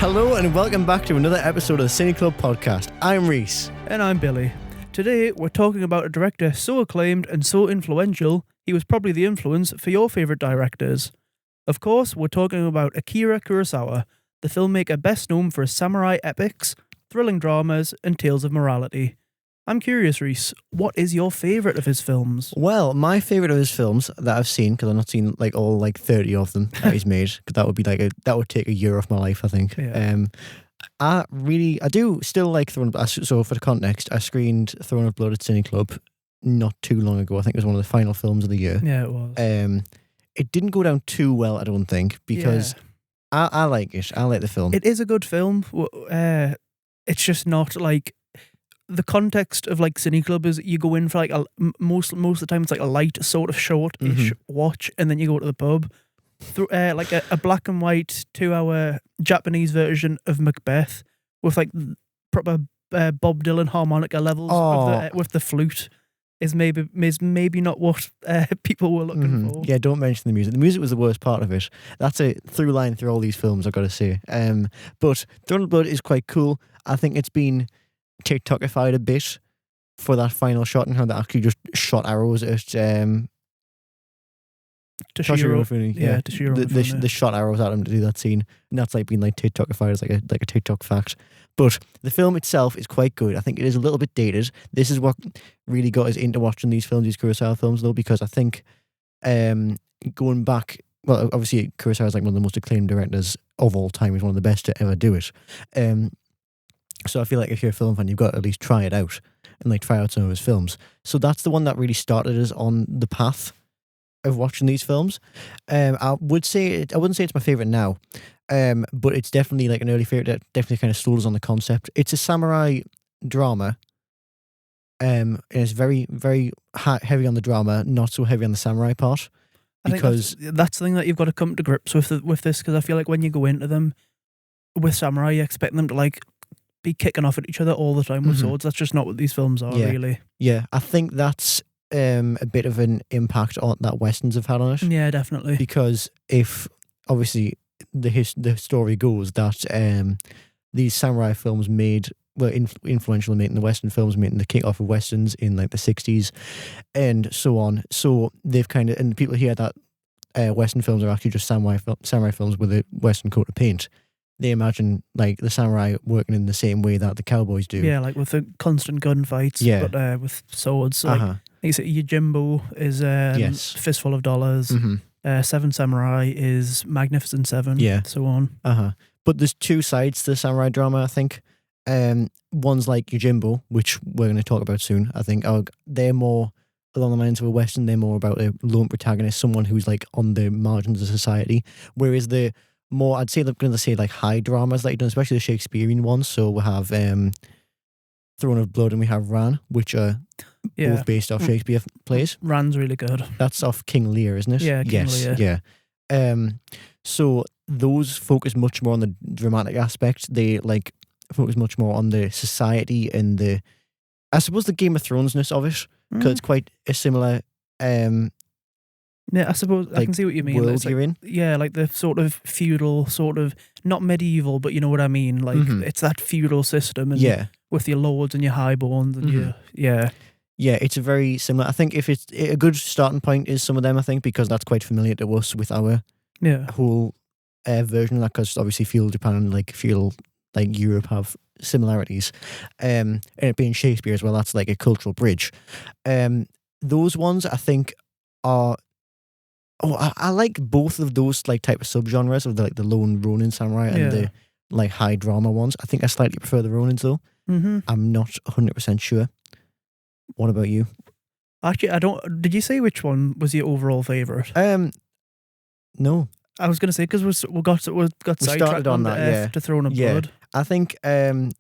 Hello and welcome back to another episode of the Cine Club podcast. I'm Rhys. And I'm Billy. Today we're talking about a director so acclaimed and so influential, he was probably the influence for your favourite directors. Of course, we're talking about Akira Kurosawa, the filmmaker best known for his samurai epics, thrilling dramas, and tales of morality. I'm curious, Rhys, what is your favourite of his films? Well, my favourite of his films that I've seen, because I've not seen like all 30 of them that he's made, because that would be that would take a year off my life, I think. Yeah. I do still like Throne of Blood. So for the context, I screened Throne of Blood at Cine Club not too long ago. I think it was one of the final films of the year. Yeah, it was. It didn't go down too well, I don't think, because I like it. I like the film. It is a good film. It's just not like... The context of like Cine Club is you go in for like most of the time it's like a light sort of short-ish watch, and then you go to the pub. Like a black and white 2-hour Japanese version of Macbeth with like proper Bob Dylan harmonica levels with the flute is maybe not what people were looking for. Yeah, don't mention the music. The music was the worst part of it. That's a through line through all these films, I've got to say. But Throne of Blood is quite cool. I think it's been Tik Tokified a bit for that final shot and how they actually just shot arrows at Toshiro Mifune. Yeah, Toshiro Mifune. They shot arrows at him to do that scene, and that's like being like Tik Tokified as like a TikTok fact. But the film itself is quite good. I think it is a little bit dated. This is what really got us into watching these Kurosawa films, though, because I think going back, well, obviously Kurosawa is like one of the most acclaimed directors of all time. He's one of the best to ever do it. So I feel like if you're a film fan, you've got to at least try it out and like try out some of his films. So that's the one that really started us on the path of watching these films. I wouldn't say it's my favourite now, but it's definitely like an early favourite that definitely kind of sold us on the concept. It's a samurai drama, and it's very, very heavy on the drama, not so heavy on the samurai part. Because I think that's the thing that you've got to come to grips with this, because I feel like when you go into them with samurai, you expect them to like be kicking off at each other all the time with swords. That's just not what these films are, really. Yeah, I think that's a bit of an impact on that Westerns have had on it. Yeah, definitely. Because if, obviously, the story goes that these samurai films were influential in making the Western films, making the kick-off of Westerns in like the 60s and so on. So they've kind of, and people hear that Western films are actually just samurai films with a Western coat of paint. They imagine like the samurai working in the same way that the cowboys do. Yeah, like with the constant gunfights, but with swords. So like you say, Yojimbo is Fistful of Dollars. Seven Samurai is Magnificent Seven. Yeah, so on. But there's two sides to the samurai drama, I think. One's like Yojimbo, which we're going to talk about soon. I think they're more along the lines of a Western. They're more about a lone protagonist, someone who's like on the margins of society. Whereas the more, I'd say, they're going to say like high dramas that you've done, especially the Shakespearean ones. So we have Throne of Blood and we have Ran, which are both based off Shakespeare plays. Ran's really good. That's off King Lear, isn't it? Yeah, King Lear. Yeah. So those focus much more on the dramatic aspect. They like focus much more on the society and I suppose the Game of Thrones-ness of it, because it's quite a similar yeah, I suppose I can see what you mean. World you're in. Yeah, like the sort of feudal, sort of not medieval, but you know what I mean. Like it's that feudal system, and with your lords and your highborns and yeah, it's a very similar. I think if it's a good starting point is some of them. I think because that's quite familiar to us with our whole version of that. Because obviously, feudal Japan and like feudal like Europe have similarities, and it being Shakespeare as well. That's like a cultural bridge. Those ones I think are. I like both of those like type of subgenres of the lone Ronin samurai and the like high drama ones. I think I slightly prefer the Ronins though. I'm not 100% sure. What about you? Actually, I don't. Did you say which one was your overall favourite? No. I was going to say because we got sidetracked on that to Throne of Blood. I think I'm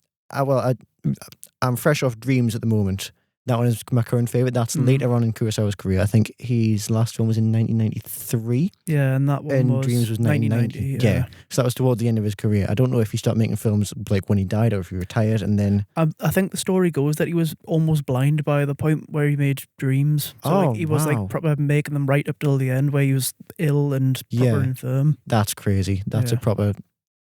fresh off Dreams at the moment. That one is my current favourite. That's later on in Kurosawa's career. I think his last film was in 1993. Yeah, and that one was Dreams was 1990. Yeah. So that was towards the end of his career. I don't know if he started making films like when he died or if he retired and then... I think the story goes that he was almost blind by the point where he made Dreams. So he was like proper making them right up till the end where he was ill and proper infirm. That's crazy. That's a proper...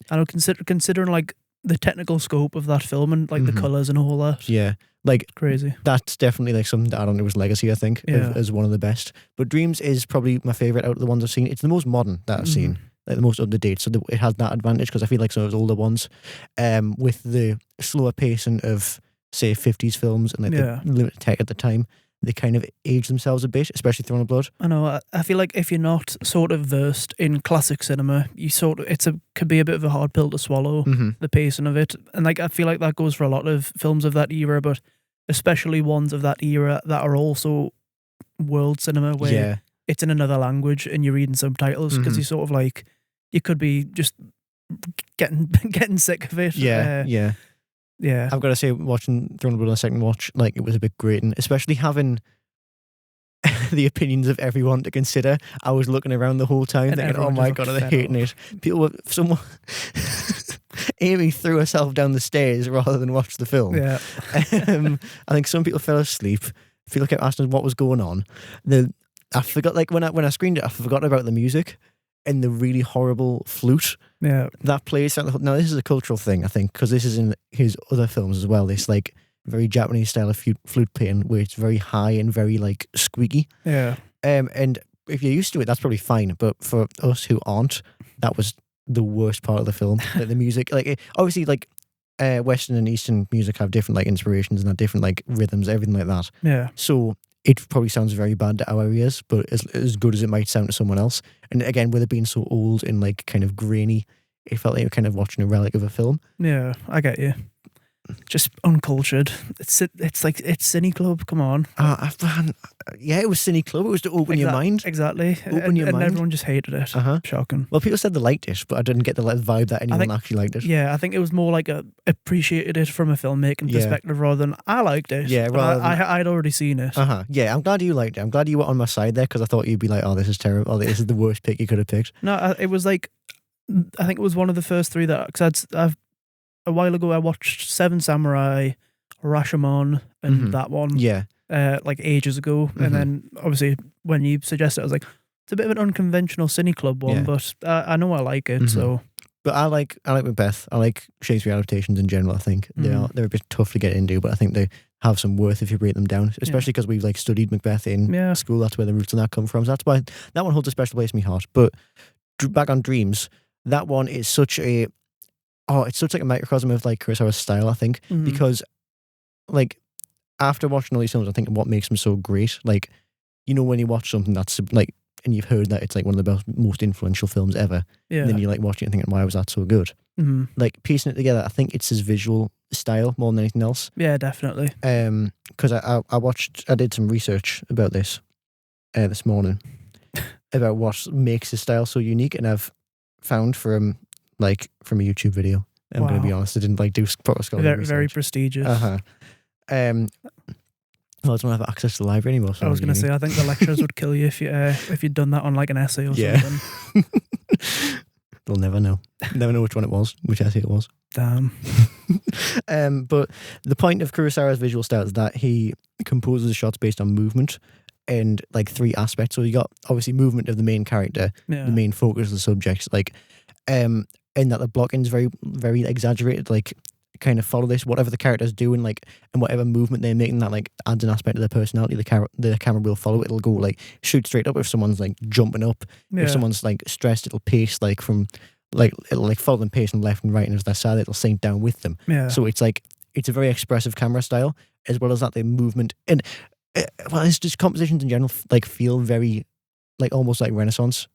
I know, considering like the technical scope of that film and like the colours and all that. Yeah. Like, crazy. That's definitely like something that I don't know was legacy, I think, as one of the best. But Dreams is probably my favourite out of the ones I've seen. It's the most modern that I've seen, like the most up to date. So it has that advantage because I feel like some of those older ones, with the slower pacing of, say, 50s films and like the limited tech at the time, they kind of age themselves a bit, especially Throne of Blood. I know. I feel like if you're not sort of versed in classic cinema, you could be a bit of a hard pill to swallow, the pacing of it. And like I feel like that goes for a lot of films of that era, but especially ones of that era that are also world cinema where it's in another language and you're reading subtitles because you sort of like, you could be just getting sick of it. Yeah. I've got to say, watching Throne of Blood on a second watch, like it was a bit grating, especially having the opinions of everyone to consider. I was looking around the whole time And thinking, oh my God, are they hating it? Someone Amy threw herself down the stairs rather than watch the film. Yeah. I think some people fell asleep. People kept asking what was going on. I forgot, like when I screened it, I forgot about the music and the really horrible flute that plays. Now, this is a cultural thing, I think, because this is in his other films as well. This like very Japanese style of flute playing where it's very high and very like squeaky. Yeah. And if you're used to it, that's probably fine. But for us who aren't, that was the worst part of the film. Like the music, like obviously, like Western and Eastern music have different like inspirations and have different like rhythms, everything like that. Yeah. So it probably sounds very bad to our ears, but as good as it might sound to someone else. And again, with it being so old and like kind of grainy, it felt like you were kind of watching a relic of a film. Yeah, I get you. Just uncultured. It's like it's Cine Club. Come on. Yeah, it was Cine Club. It was to open your mind. Exactly. Open your mind. And everyone just hated it. Shocking. Well, people said they liked it, but I didn't get the vibe that anyone actually liked it. Yeah, I think it was more like appreciated it from a filmmaking perspective rather than I liked it. Yeah, I'd already seen it. Yeah, I'm glad you liked it. I'm glad you were on my side there because I thought you'd be like, oh, this is terrible. Oh, this is the worst pick you could have picked. No, it was like, I think it was one of the first three that, because a while ago I watched Seven Samurai, Rashomon, and that one. Yeah. Like ages ago. And then obviously when you suggested it, I was like, it's a bit of an unconventional Cine Club one, but I know I like it, so. But I like Macbeth. I like Shakespeare adaptations in general, I think. They're a bit tough to get into, but I think they have some worth if you break them down, especially because we've like studied Macbeth in school. That's where the roots of that come from. So that's why that one holds a special place in my heart. But back on Dreams, that one is such a it's such like a microcosm of like Kurosawa's style, I think, because like after watching all these films, I think what makes them so great, like, you know, when you watch something that's like, and you've heard that it's like one of the most influential films ever, and then you like watching it and thinking, why was that so good? Like piecing it together, I think it's his visual style more than anything else. Yeah, definitely. Because I did some research about this morning about what makes his style so unique, and I've found from a YouTube video. I'm going to be honest, I didn't like do proper scholarly research. Very prestigious. Well, I don't have access to the library anymore. So I was going to say, I think the lecturers would kill you if you'd done that on like an essay or something. They'll never know. Never know which one it was, which essay it was. Damn. But the point of Kurosawa's visual style is that he composes shots based on movement and like three aspects. So you got obviously movement of the main character, the main focus of the subject, like, and that the blocking's very, very exaggerated, like kind of follow this, whatever the character's doing, like, and whatever movement they're making, that like adds an aspect of their personality. The camera will follow it. It'll go like shoot straight up if someone's like jumping up. If someone's like stressed, it'll pace like from like, it'll like follow them pacing left and right, and as they're sad, it'll sink down with them. So it's like, it's a very expressive camera style, as well as that the movement and it's just compositions in general like feel very like almost like Renaissance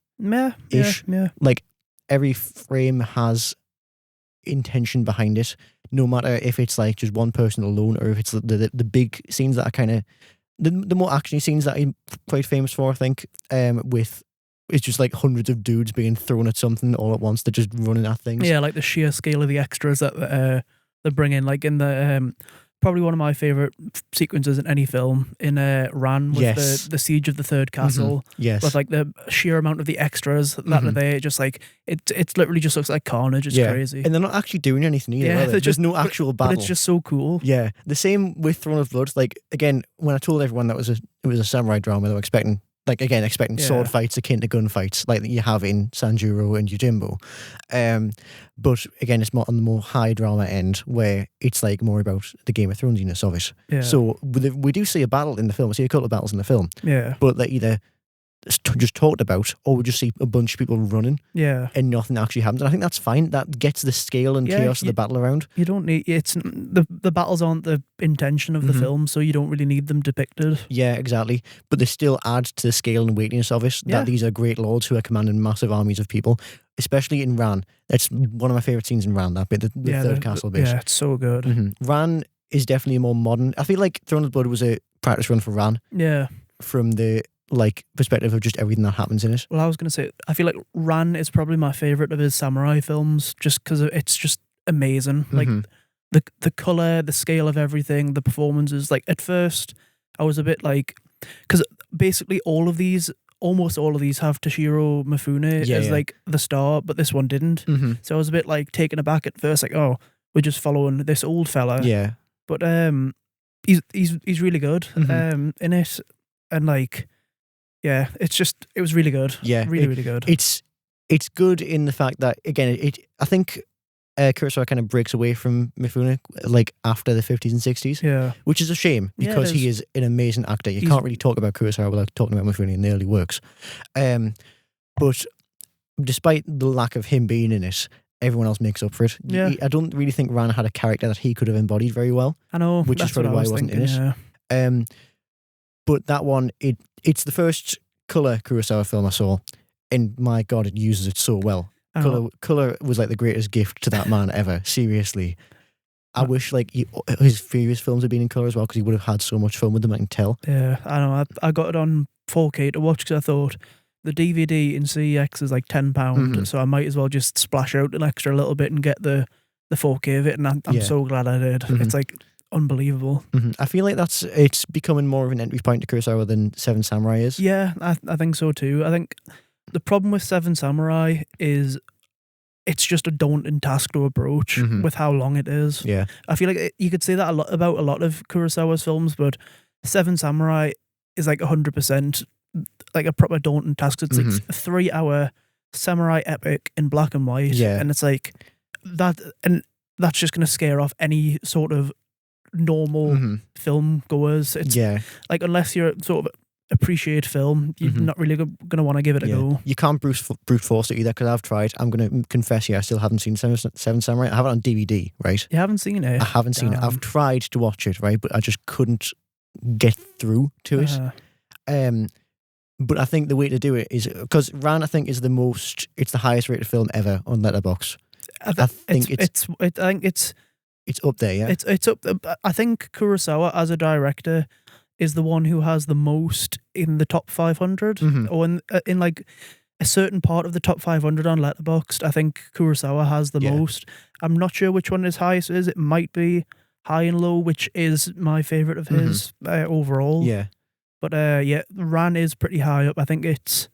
ish. Like every frame has intention behind it, no matter if it's like just one person alone or if it's the big scenes that are kind of the more actiony scenes that I'm quite famous for, I think, with it's just like hundreds of dudes being thrown at something all at once. They're just running at things. Yeah, like the sheer scale of the extras that they bring in, like in the probably one of my favourite sequences in any film in Ran with the siege of the third castle. With like the sheer amount of the extras that are there, just like it literally just looks like carnage. It's crazy. And they're not actually doing anything either. There's just no actual battle. But it's just so cool. Yeah. The same with Throne of Blood. Like again, when I told everyone that it was a samurai drama, they were expecting like again expecting sword fights akin to gunfights like you have in Sanjuro and Yojimbo. But again, it's more on the more high drama end where it's like more about the Game of Thronesiness of it. Yeah. So we do see a battle in the film. We see a couple of battles in the film. Yeah. But they're either just talked about, or we just see a bunch of people running. Yeah. And nothing actually happens. And I think that's fine. That gets the scale and chaos of the battle around. You don't need the battles aren't the intention of the film, so you don't really need them depicted. Yeah, exactly. But they still add to the scale and weightiness of it. That these are great lords who are commanding massive armies of people. Especially in Ran. That's one of my favourite scenes in Ran, that bit, the third castle bit. Yeah, it's so good. Ran is definitely a more modern. I feel like Throne of Blood was a practice run for Ran. Yeah. From the perspective of just everything that happens in it. Well, I was going to say, I feel like Ran is probably my favourite of his samurai films, just because it's just amazing. Like the colour, the scale of everything, the performances. Like at first, I was a bit like, because basically almost all of these have Toshiro Mifune as like the star, but this one didn't. So I was a bit like taken aback at first, like, oh, we're just following this old fella. Yeah. But he's really good in it, and like. Yeah, it was really good. Yeah. Really good. It's good in the fact that, again, I think Kurosawa kind of breaks away from Mifune like after the 50s and 60s. Yeah. Which is a shame because he is an amazing actor. You can't really talk about Kurosawa without talking about Mifune in the early works. But despite the lack of him being in it, everyone else makes up for it. Yeah. I don't really think Ran had a character that he could have embodied very well. I know. Which is probably why he wasn't in it. Yeah. But that one, it's the first colour Kurosawa film I saw, and my God, it uses it so well. Colour was like the greatest gift to that man ever. Seriously, I wish like his previous films had been in colour as well, because he would have had so much fun with them. I can tell. Yeah, I know. I got it on 4K to watch because I thought the DVD in CEX is like £10, so I might as well just splash out an extra little bit and get the 4K of it. And I'm so glad I did. It's like unbelievable. I feel like it's becoming more of an entry point to Kurosawa than Seven Samurai is. Yeah, I think so too. I think the problem with Seven Samurai is it's just a daunting task to approach with how long it is. Yeah, I feel like you could say that about a lot of Kurosawa's films, but Seven Samurai is like 100% like a proper daunting task. It's like a 3-hour samurai epic in black and white, and it's like that, and that's just going to scare off any sort of normal film goers. It's like, unless you're sort of appreciate film, you're not really going to want to give it a go. You can't brute force it either, because I've tried. I'm going to confess here, I still haven't seen Seven Samurai. I have it on DVD, right? You haven't seen it? I haven't seen it. I've tried to watch it, right, but I just couldn't get through to it. But I think the way to do it is, because Ran, I think, is it's the highest rated film ever on Letterboxd. I think it's up there, yeah. It's up. I think Kurosawa as a director is the one who has the most in the top 500, or in like a certain part of the top 500 on Letterboxd. I think Kurosawa has the most. I'm not sure which one his highest is. It might be High and Low, which is my favorite of his overall. Yeah, but Ran is pretty high up. I think it's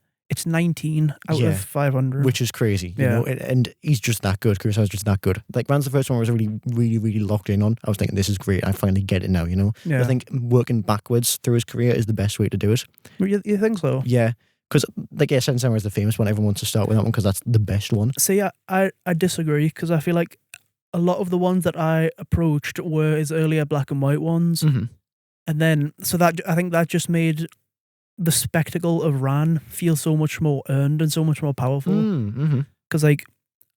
19 out of 500, which is crazy. You know, and he's just that good. Kurosawa's just that good. Like, Ran's the first one I was really, really, really locked in on. I was thinking, this is great. I finally get it now. You know, I think working backwards through his career is the best way to do it. You think so? Yeah, because like Seven Samurai is the famous one. Everyone wants to start with that one because that's the best one. See, I disagree, because I feel like a lot of the ones that I approached were his earlier black and white ones, and then I think that just made the spectacle of Ran feel so much more earned and so much more powerful. Because like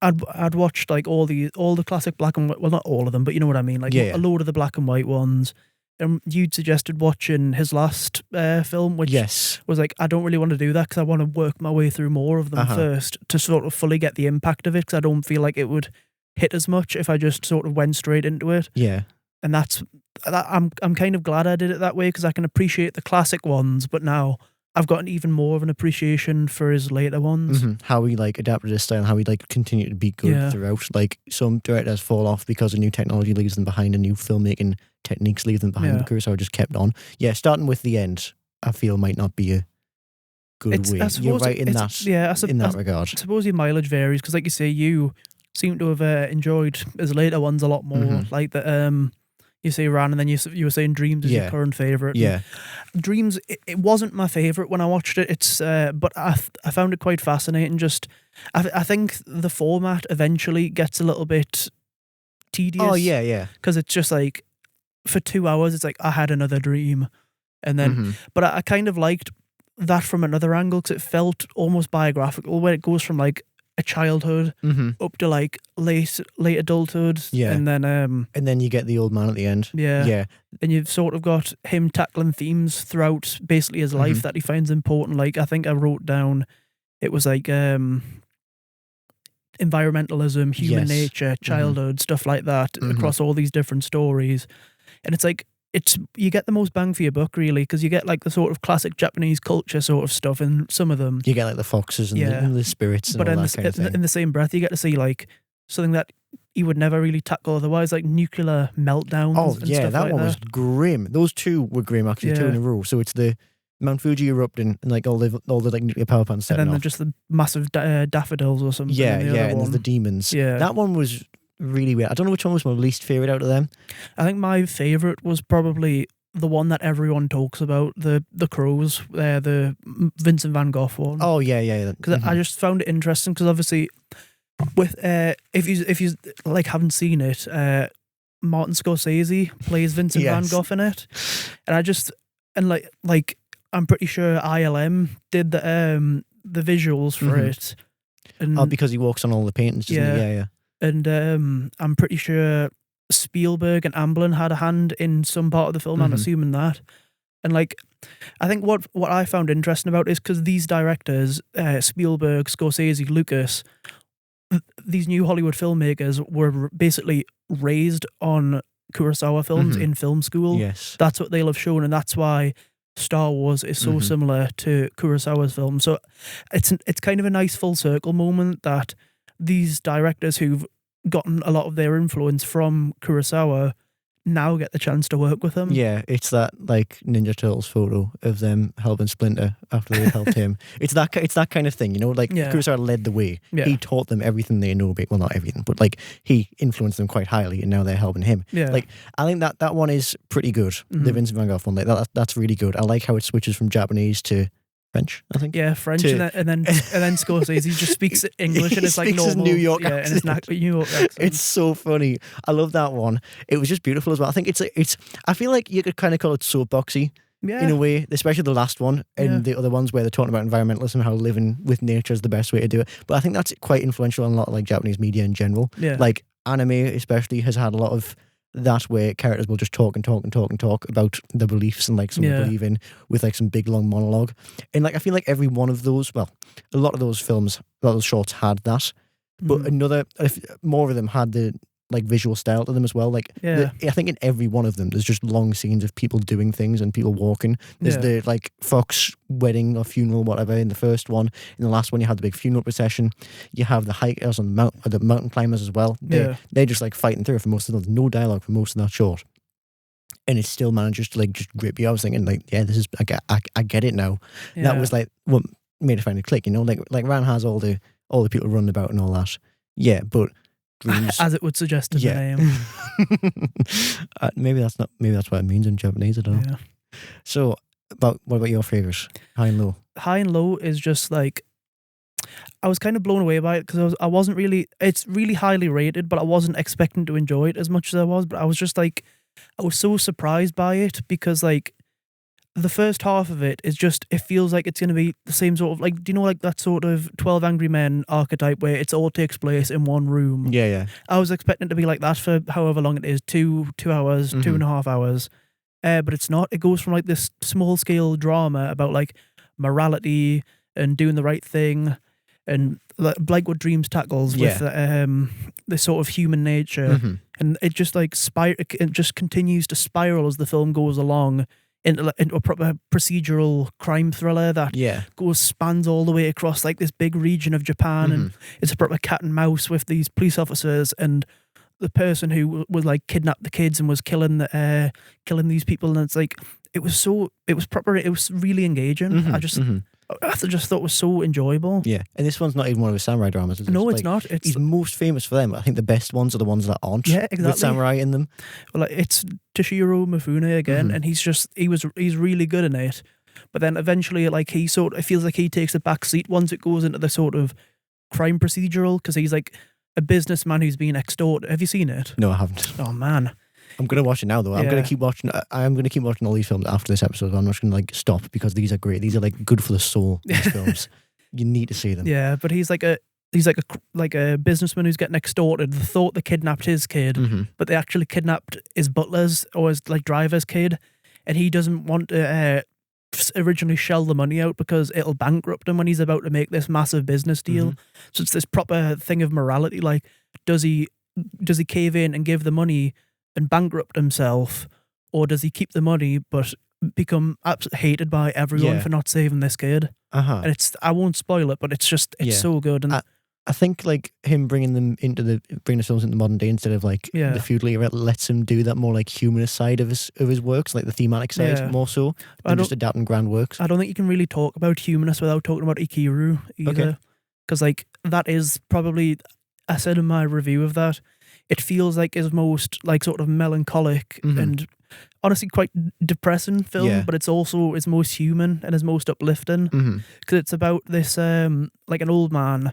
I'd watched like all the classic black and white, well, not all of them, but you know what I mean, like a load of the black and white ones. And you'd suggested watching his last film, which was like, I don't really want to do that because I want to work my way through more of them first to sort of fully get the impact of it, because I don't feel like it would hit as much if I just sort of went straight into it. Yeah. And I'm kind of glad I did it that way, because I can appreciate the classic ones, but now I've gotten even more of an appreciation for his later ones. How he like adapted his style, how he like continued to be good throughout. Like, some directors fall off because a new technology leaves them behind, and new filmmaking techniques leave them behind. But Kurosawa just kept on. Yeah, starting with the end, I feel might not be a good way. You're right in that regard. I suppose your mileage varies, because like you say, you seem to have enjoyed his later ones a lot more. Like the you say Ran, and then you were saying Dreams is your current favourite. Yeah. Dreams, it wasn't my favourite when I watched it. It's but I found it quite fascinating. Just I think the format eventually gets a little bit tedious. Oh yeah. Because it's just like for 2 hours, it's like I had another dream, and then but I kind of liked that from another angle because it felt almost biographical, where it goes from like a childhood up to like late adulthood, and then you get the old man at the end. Yeah. And you've sort of got him tackling themes throughout basically his life that he finds important. Like I think I wrote down, it was like environmentalism, human nature, childhood, stuff like that across all these different stories. And it's like, you get the most bang for your buck really, because you get like the sort of classic Japanese culture sort of stuff in some of them. You get like the foxes and the spirits and but all that kind of thing. In the same breath, you get to see like something that you would never really tackle otherwise, like nuclear meltdowns. Oh and yeah, stuff that like one was grim. Those two were grim actually, 2 in a row. So it's the Mount Fuji erupting and like all the like nuclear power plants setting and then off. just the massive daffodils or something. Yeah, and there's the demons. Yeah, that one was really weird. I don't know which one was my least favourite out of them. I think my favourite was probably the one that everyone talks about, the Crows, the Vincent van Gogh one. Oh yeah. Because I just found it interesting because obviously, with if you like haven't seen it, Martin Scorsese plays Vincent van Gogh in it, and I just like I'm pretty sure ILM did the visuals for it, and because he walks on all the paintings, doesn't he? Yeah. And I'm pretty sure Spielberg and Amblin had a hand in some part of the film. I'm assuming that. And like, I think what I found interesting about it is because these directors, Spielberg, Scorsese, Lucas, these new Hollywood filmmakers were basically raised on Kurosawa films in film school. Yes. That's what they'll have shown, and that's why Star Wars is so similar to Kurosawa's film. So it's kind of a nice full circle moment that these directors who've gotten a lot of their influence from Kurosawa now get the chance to work with him. Yeah, it's that like Ninja Turtles photo of them helping Splinter after they helped him. It's that kind of thing, you know. Like Kurosawa led the way. Yeah. He taught them everything they know about. Well, not everything, but like he influenced them quite highly, and now they're helping him. Yeah. Like I think that one is pretty good. The Vincent van Gogh one, like that's really good. I like how it switches from Japanese to French, I think. Yeah, French, and then Scorsese just speaks English, and it's like normal. His New York accent. And it's New York accent. It's so funny. I love that one. It was just beautiful as well. I think it's. I feel like you could kind of call it soapboxy in a way, especially the last one and the other ones where they're talking about environmentalism, how living with nature is the best way to do it. But I think that's quite influential on a lot of like Japanese media in general. Yeah. Like anime, especially, has had a lot of that where characters will just talk about their beliefs and like something they believe in with like some big long monologue. And like I feel like every one of those, well, a lot of those films, a lot of those shorts had that, but more of them had the like visual style to them as well. Like I think in every one of them there's just long scenes of people doing things and people walking. There's the like fox wedding or funeral, whatever, in the first one. In the last one you had the big funeral procession. You have the hikers on the mountain climbers as well. They're just like fighting through it for most of them. No dialogue for most of that short. And it still manages to like just grip you. I was thinking like, this is I get it now. Yeah. That was like what made it finally click, you know? Like Ran has all the people running about and all that. Yeah, but dreams, as it would suggest in the name. Maybe that's what it means in Japanese. I don't know. Yeah. So, what about your favourite? High and Low. High and Low is just like, I was kind of blown away by it because I wasn't really. It's really highly rated, but I wasn't expecting to enjoy it as much as I was. But I was just like, I was so surprised by it because like the first half of it is just, it feels like it's going to be the same sort of like, do you know like that sort of 12 Angry Men archetype where it's all takes place in one room? Yeah. I was expecting it to be like that for however long it is, 2 hours, 2.5 hours. But it's not. It goes from like this small scale drama about like morality and doing the right thing and like what Dreams tackles with this sort of human nature. And it just like it just continues to spiral as the film goes along into a proper procedural crime thriller that spans all the way across like this big region of Japan, and it's a proper cat and mouse with these police officers and the person who was like kidnapped the kids and was killing killing these people, and it's like it was really engaging. I just thought was so enjoyable. Yeah, and this one's not even one of his samurai dramas. Is it? No, it's Like, not. It's he's most famous for them. I think the best ones are the ones that aren't Yeah, exactly. with samurai in them. well, like, it's Toshiro Mifune again, Mhm. and he's really good in it. But then eventually, like it feels like he takes a back seat once it goes into the sort of crime procedural, because he's like a businessman who's being extorted. Have you seen it? No, I haven't. Oh man, I'm gonna watch it now though. I'm Yeah. gonna keep watching. I'm gonna keep watching all these films after this episode. I'm not just gonna like stop because these are great. These are like good for the soul. These films, you need to see them. yeah. But he's like a businessman who's getting extorted. They thought they kidnapped his kid, Mhm. but they actually kidnapped his butler's or his like driver's kid, and he doesn't want to originally shell the money out because it'll bankrupt him when he's about to make this massive business deal. Mhm. So it's this proper thing of morality. Like, does he cave in and give the money and bankrupt himself, or does he keep the money but become absolutely hated by everyone Yeah. for not saving this kid? Uh-huh. And I won't spoil it, but it's Yeah. so good. And I think like him bringing the films into modern day instead of like Yeah. the feudal era lets him do that more like humanist side of his works, like the thematic side Yeah. more so I than don't- just adapting grand works. I don't think you can really talk about humanist without talking about Ikiru either. Okay. Because like that is probably, I said in my review of that, it feels like his most like sort of melancholic Mhm. and honestly quite depressing film, Yeah. but it's also his most human and his most uplifting, Mm-hmm. because it's about this like an old man.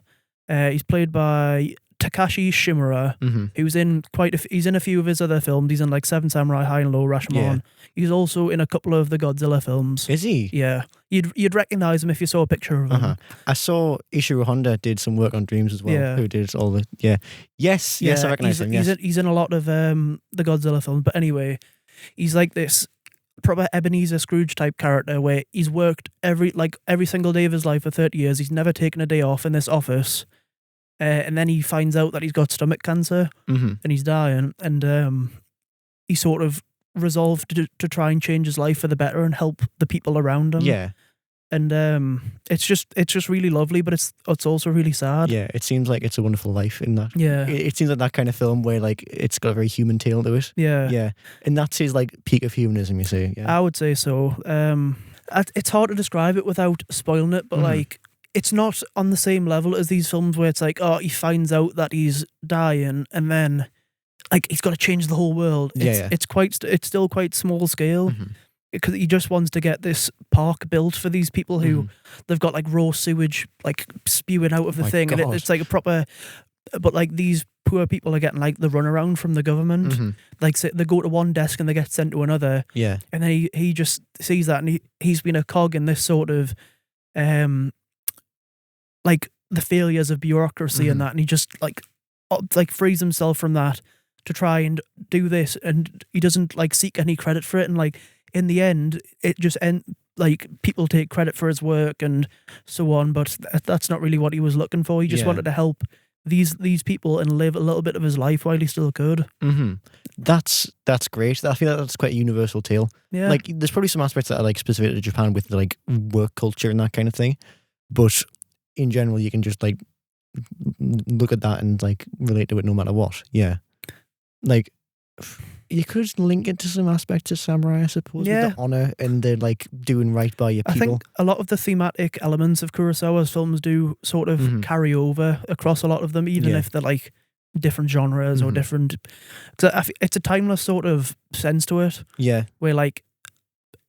He's played by Takashi Shimura, Mm-hmm. who's in he's in a few of his other films. He's in like Seven Samurai, High and Low, Rashomon. Yeah. He's also in a couple of the Godzilla films. Is he? Yeah, you'd recognize him if you saw a picture of him. Uh-huh. I saw Ishiro Honda did some work on Dreams as well. Yeah. Who did all the Yes, I recognize him. Yes. He's in a lot of the Godzilla films. But anyway, he's like this proper Ebenezer Scrooge type character where he's worked every single day of his life for 30 years. He's never taken a day off in this office. And then he finds out that he's got stomach cancer Mm-hmm. and he's dying. And he sort of resolved to try and change his life for the better and help the people around him. Yeah. And it's just really lovely, but it's also really sad. Yeah. It seems like it's a wonderful life in that. Yeah. It seems like that kind of film where like it's got a very human tale to it. Yeah. Yeah. And that's his like peak of humanism, you see. Yeah. I would say so. It's hard to describe it without spoiling it, but Mhm. like it's not on the same level as these films where it's like, oh, he finds out that he's dying and then like he's got to change the whole world. Yeah, It's it's still quite small scale Mhm. because he just wants to get this park built for these people who Mhm. they've got like raw sewage like spewing out of the My thing, and God. it's like a proper. But like these poor people are getting like the runaround from the government. Mhm. Like they go to one desk and they get sent to another. Yeah. And then he just sees that, and he's been a cog in this sort of like the failures of bureaucracy Mhm. and that, and he just like frees himself from that to try and do this, and he doesn't like seek any credit for it, and like in the end it just like people take credit for his work and so on, but that's not really what he was looking for. He just Yeah. wanted to help these people and live a little bit of his life while he still could. Mm-hmm. That's great. I feel like that's quite a universal tale. Yeah. Like, there's probably some aspects that are like specific to Japan with the, like work culture and that kind of thing, but in general, you can just like look at that and like relate to it no matter what. Yeah, like you could link it to some aspects of samurai, I suppose, Yeah. with the honor and the like doing right by your I people. think a lot of the thematic elements of Kurosawa's films do sort of Mhm. carry over across a lot of them, even Yeah. if they're like different genres or Mhm. different. 'Cause it's a timeless sort of sense to it, Yeah, where like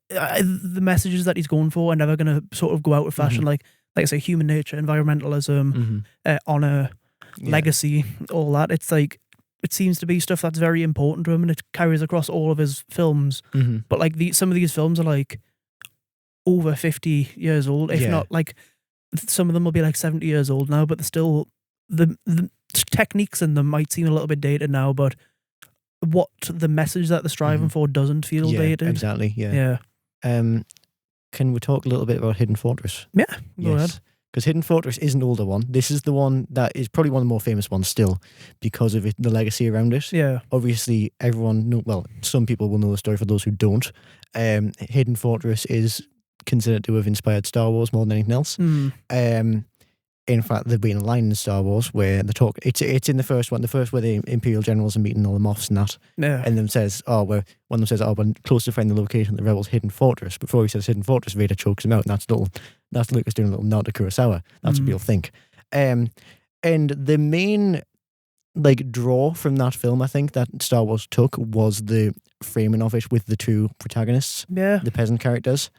the messages that he's going for are never going to sort of go out of fashion. Mhm. Like I say, human nature, environmentalism, mm-hmm. honor, Yeah. legacy, all that. It's like it seems to be stuff that's very important to him, and it carries across all of his films. Mm-hmm. But like some of these films are like over 50 years old, if Yeah. not like some of them will be like 70 years old now, but they're still the techniques in them might seem a little bit dated now, but what the message that they're striving Mhm. for doesn't feel Yeah, dated. exactly. Yeah. Yeah. Can we talk a little bit about Hidden Fortress? Yeah. Go ahead. Because Hidden Fortress is an older one. This is the one that is probably one of the more famous ones still because of the legacy around it. Yeah. Obviously, some people will know the story. For those who don't, Hidden Fortress is considered to have inspired Star Wars more than anything else. Mm. In fact, there's been a line in Star Wars where they talk. It's in the first one, where the Imperial generals are meeting all the Moffs and that. Yeah. And then says, one of them says, we're close to finding the location of the rebels' hidden fortress. Before he says hidden fortress, Vader chokes him out, and that's Lucas doing a little nod to Kurosawa. That's what people think. And the main draw from that film, I think, that Star Wars took was the framing of it with the two protagonists, the peasant characters,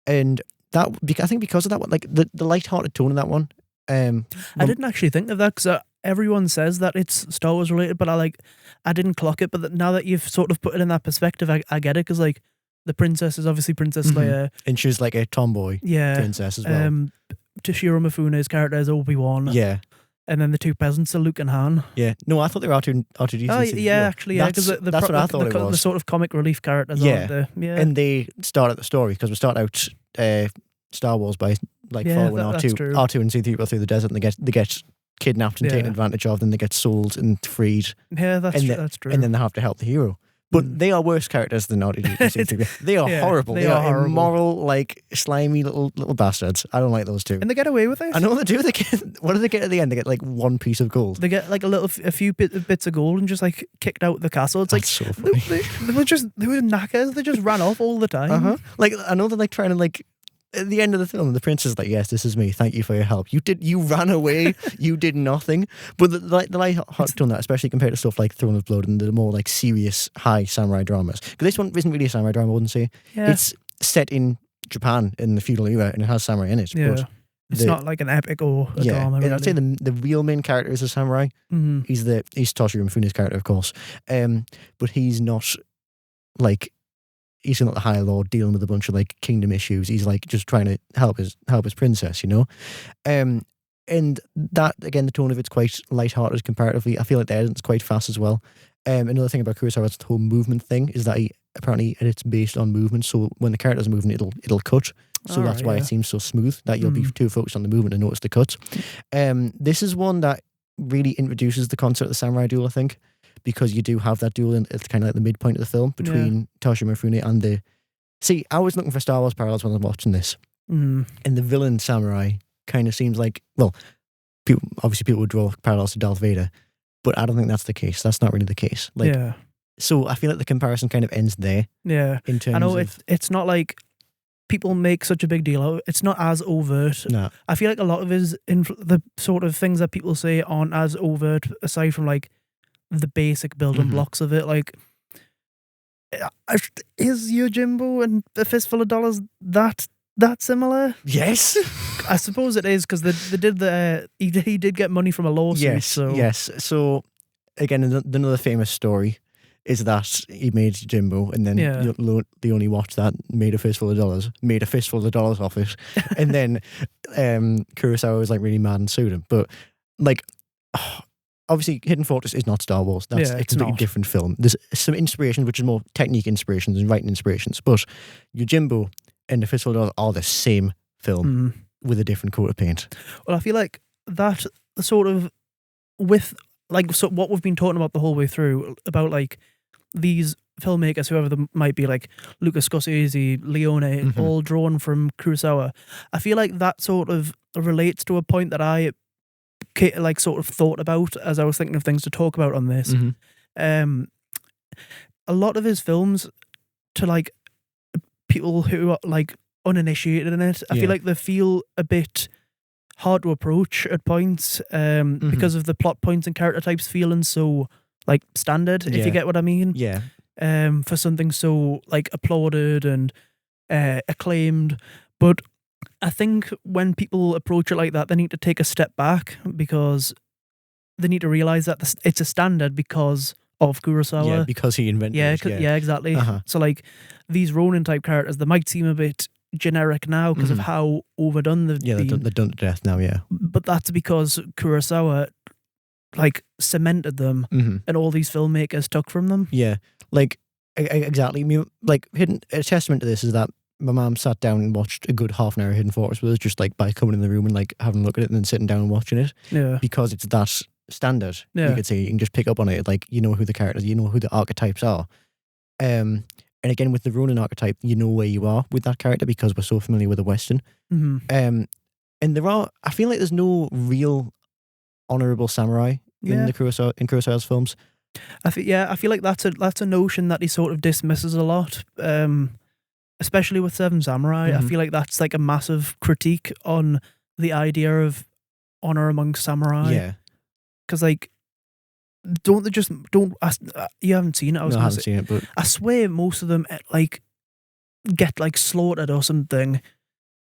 and that I think because of that one, the light-hearted tone of that one. I didn't actually think of that because everyone says that it's Star Wars related, but I didn't clock it. But now that you've sort of put it in that perspective, I get it, because the princess is obviously Princess Leia, and she's like a tomboy princess as well. Toshiro Mifune's character is Obi-Wan, and then the two peasants are Luke and Han. Yeah, no, I thought they were R2-D2. Oh yeah, actually, because that's what I thought it was. The sort of comic relief characters. And they start at the story because we start out Star Wars by following R2 and C-3PO through the desert, and they get kidnapped and taken advantage of, then they get sold and freed. Yeah, that's true. And then they have to help the hero. But they are worse characters than R2-D2 and C-3PO. They are horrible. They are horrible. Immoral, slimy little bastards. I don't like those two. And they get away with it. I know they do. What do they get at the end? They get one piece of gold. They get a few bits of gold and just kicked out the castle. It's That's so funny. They were knackers. They just ran off all the time. I know they're trying to at the end of the film, the prince is like, yes, this is me. Thank you for your help. You ran away. You did nothing. But the light-hearted tone that, especially compared to stuff like Throne of Blood and the more serious, high samurai dramas. Because this one isn't really a samurai drama, I wouldn't say. Yeah. It's set in Japan in the feudal era and it has samurai in it. Yeah. But it's not like an epic or a drama. And I'd say the real main character is a samurai. Mm-hmm. He's Toshiro Mifune's character, of course. But he's not he's not the High Lord dealing with a bunch of kingdom issues. He's just trying to help his princess, and that again, the tone of it's quite light-hearted comparatively. I feel like the editing's quite fast as well. Another thing about Kurosawa's the whole movement thing is that he apparently edits based on movement. So when the character's moving, it'll cut. So that's why it seems so smooth, that you'll be too focused on the movement and notice the cuts. This is one that really introduces the concept of the samurai duel, I think. Because you do have that duel, and it's kind of the midpoint of the film between Toshiro Mifune and the... See, I was looking for Star Wars parallels when I was watching this. And the villain samurai kind of seems people would draw parallels to Darth Vader, but I don't think that's the case. That's not really the case. So I feel like the comparison kind of ends there. Yeah. In terms I know of... it's not like people make such a big deal out of it. It's not as overt. No. I feel like a lot of the sort of things that people say aren't as overt, aside from the basic building blocks of it. Is Yojimbo and A Fistful of Dollars that similar? Yes. I suppose it is, because they did he did get money from a lawsuit. Yes. So again, another famous story is that he made Jimbo, and then the only watch that made A Fistful of Dollars off it, and then Kurosawa was really mad and sued him. But obviously, Hidden Fortress is not Star Wars. It's a completely different film. There's some inspirations, which is more technique inspirations and writing inspirations. But Yojimbo and A Fistful of Dollars are the same film with a different coat of paint. Well, I feel like that sort of with what we've been talking about the whole way through about these filmmakers, whoever they might be, Lucas Scorsese, Leone, all drawn from Kurosawa. I feel like that sort of relates to a point that I sort of thought about as I was thinking of things to talk about on this. A lot of his films, to people who are uninitiated in it, I feel like they feel a bit hard to approach at points, because of the plot points and character types feeling so standard, if you get what I mean. Yeah. For something so applauded and acclaimed. But I think when people approach it like that, they need to take a step back, because they need to realise that it's a standard because of Kurosawa. Yeah, because he invented it. Yeah, exactly. So these Ronin type characters, they might seem a bit generic now because of how overdone they've been. They're done to death now, yeah. But that's because Kurosawa cemented them, and all these filmmakers took from them. Yeah, exactly. Hidden, a testament to this is that my mum sat down and watched a good half an hour of Hidden Fortress with us, just by coming in the room and having a look at it and then sitting down and watching it. Yeah. Because it's that standard. Yeah. You could say you can just pick up on it. You know who the characters, you know who the archetypes are. And again, with the Ronin archetype, you know where you are with that character because we're so familiar with the Western. And I feel like there's no real honorable samurai in Kurosawa's films. I feel like that's a notion that he sort of dismisses a lot, especially with Seven Samurai. I feel like that's like a massive critique on the idea of honor amongst samurai. Yeah, because like, you haven't seen it. I haven't seen it, but I swear most of them like get like slaughtered or something.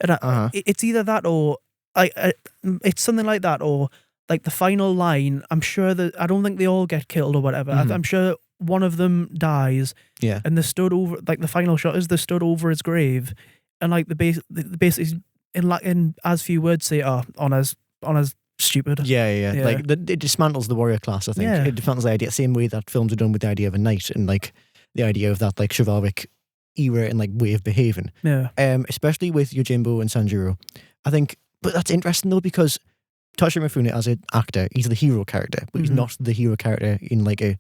And it's either that or it's something like that, or like the final line. I'm sure that I don't think they all get killed or whatever. I'm sure one of them dies. Yeah, and they stood over, like the final shot is they stood over his grave, and like the basically in as few words say, honor's stupid. Yeah. Like it dismantles the warrior class. I think it dismantles the idea, same way that films are done with the idea of a knight and like the idea of that like chivalric era and like way of behaving. Yeah. Especially with Yojimbo and Sanjuro, I think. But that's interesting though, because Toshiro Mifune as an actor, he's the hero character, but he's not the hero character in like a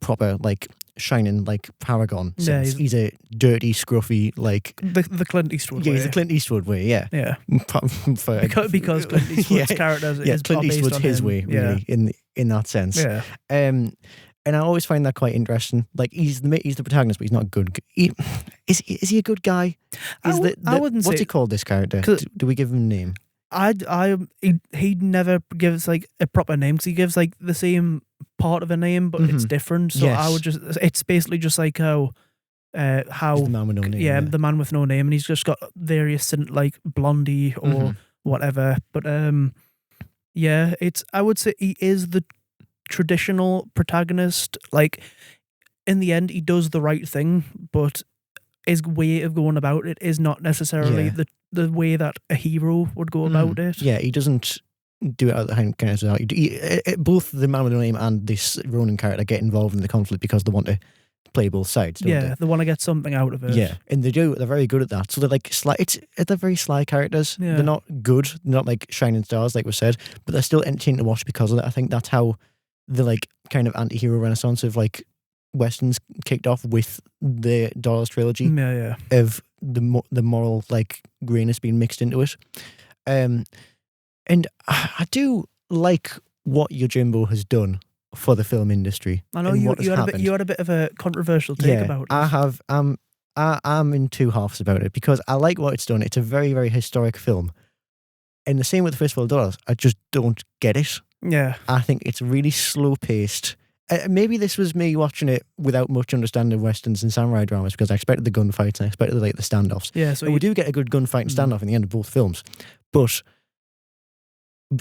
proper like shining like paragon sense. Yeah, he's a dirty, scruffy like the Clint Eastwood way. He's the Clint Eastwood way. Yeah. Because Clint Eastwood's character is Clint Eastwood's his way, really, in that sense. Yeah. And I always find that quite interesting. Like he's the protagonist, but he's not good. Is he a good guy? I wouldn't say. What's he called, this character? Do we give him a name? He never gives like a proper name, because he gives like the same part of a name, but it's different. So I would it's basically just like how he's the man with no name. Yeah, the man with no name, and he's just got various like Blondie or whatever. But I would say he is the traditional protagonist. Like in the end, he does the right thing, but his way of going about it is not necessarily the way that a hero would go about it. Yeah, he doesn't do it out of the hand. Both the man with no name and this Ronin character get involved in the conflict because they want to play both sides, don't they? They want to get something out of it. Yeah, and they do. They're very good at that. So they're like they're very sly characters. Yeah. They're not good, not like shining stars, like we said, but they're still entertaining to watch because of that. I think that's how the like kind of anti-hero renaissance of like Westerns kicked off, with the Dollars trilogy of the moral like grayness being mixed into it. And I do like what Yojimbo has done for the film industry. I know you had a bit of a controversial take about it. I have. I'm in two halves about it, because I like what it's done. It's a very, very historic film. And the same with the Fistful of Dollars. I just don't get it. Yeah. I think it's really slow paced. Maybe this was me watching it without much understanding of Westerns and samurai dramas, because I expected the gunfights and I expected like the standoffs. Yeah, so we do get a good gunfight and standoff in the end of both films. But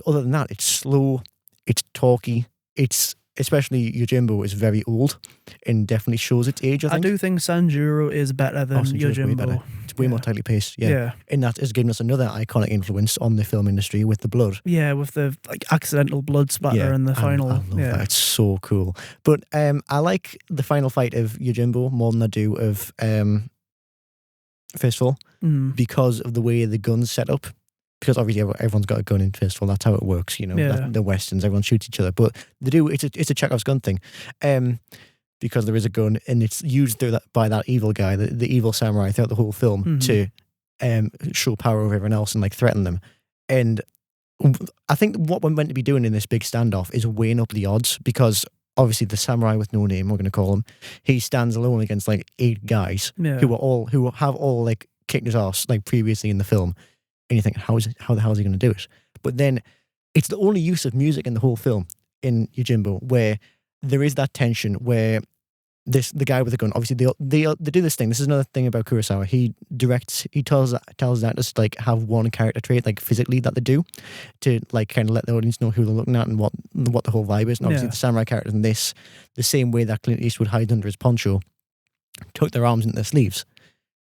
other than that, it's slow, it's talky, it's, especially Yojimbo is very old and definitely shows its age, I think. I do think Sanjuro is better than Yojimbo. It's way more tightly paced, and that has given us another iconic influence on the film industry with the blood. Yeah, with the like accidental blood splatter in the final. I love that. It's so cool. But I like the final fight of Yojimbo more than I do of Fistful, because of the way the gun's set up. Because obviously everyone's got a gun in Fistful. That's how it works, you know. The Westerns, everyone shoots each other, but they do. It's a Chekhov's gun thing, because there is a gun and it's used by that evil guy, the evil samurai, throughout the whole film to show power over everyone else and like threaten them. And I think what we're meant to be doing in this big standoff is weighing up the odds, because obviously the samurai with no name, we're going to call him, he stands alone against like 8 guys who have all like kicked his ass like previously in the film. And you think, how the hell is he going to do it? But then it's the only use of music in the whole film in Yojimbo where there is that tension where the guy with the gun, obviously they do this thing. This is another thing about Kurosawa. He tells actors to like have one character trait like physically that they do to like kind of let the audience know who they're looking at and what the whole vibe is. And obviously the samurai characters in this, the same way that Clint Eastwood hides under his poncho, tuck their arms into their sleeves.